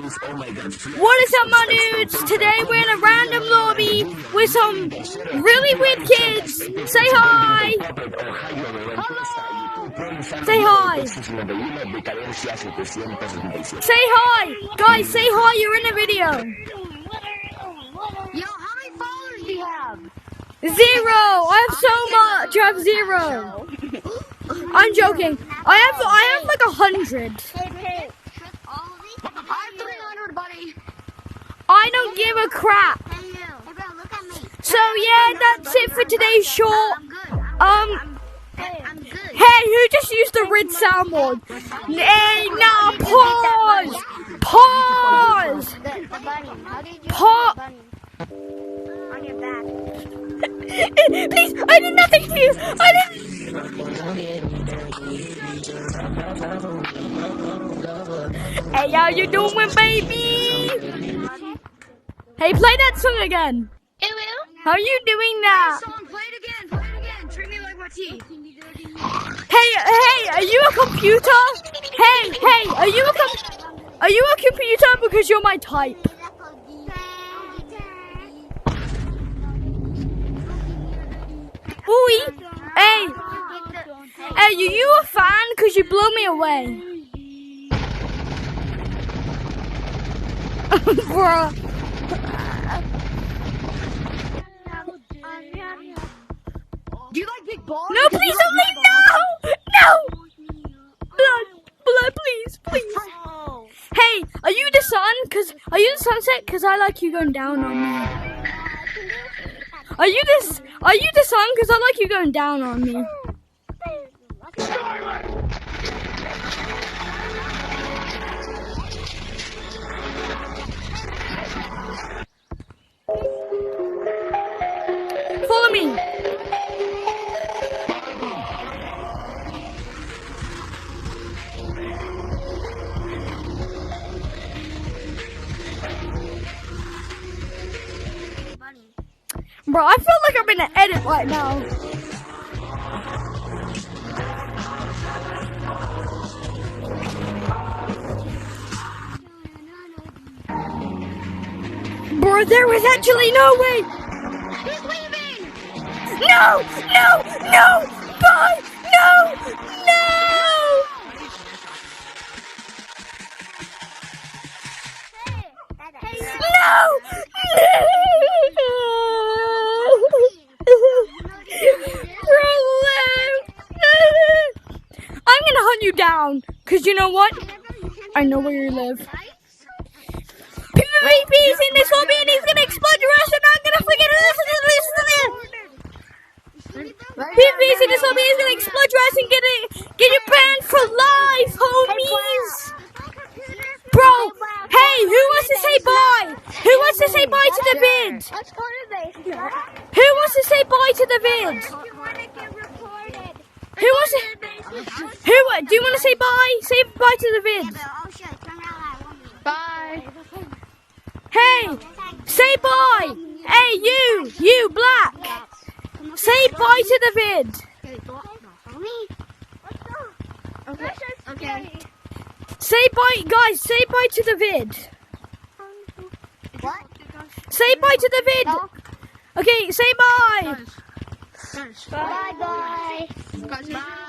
What is up, my dudes? Today we're in a random lobby with some really weird kids. Say hi! Hello! Say hi! Say hi! Guys, say hi, you're in a video. Yo, how many followers do you have? 0! I have so much! I have 0. I'm joking. I have like 100. Hey. I have 300, buddy. I don't give a crap. Hey, bro, look at me. So yeah, that's it for today's short. I'm good. Hey, who just used the red soundboard? Hey, now pause! Pause! The bunny. How did you Pause! the bunny? On your back. Please, I did nothing to you! I didn't... Hey, how you doing, baby? Hey, play that song again. How are you doing that? Song, play it again. Treat me like my teeth. Hey, are you a computer? Hey, are you a computer? Because you're my type. Ooh, hey, are you a fan? Cause you blow me away. Bruh. Do you like big balls? No, please don't leave. No. Blood, please. Hey, are you the sun? Are you the sunset? Cause I like you going down on me. Are you the sun? Cause I like you going down on me. Follow me. Bro, I feel like I'm in an edit right now. Bro, there was actually no way. He's leaving. No! Bye! No! I'm gonna hunt you down, cause you know what? I know where you live. PvP's in this lobby and he's gonna explode your ass and I'm gonna forget to listen to PvP's in this lobby, he's gonna explode your ass and get you banned for life, homies! Bro, hey, who wants to say bye? Who wants to say bye to the vid? Let's go to base. Who wants to say bye to the vid? Who wants to... do you want to say bye? Say bye to the vid. Bye. Hey, say bye. Hey, you black. Say bye to the vid. Okay. Say bye, guys. Say bye to the vid. What? Say bye to the vid. Okay, say bye. Bye, guys. Bye.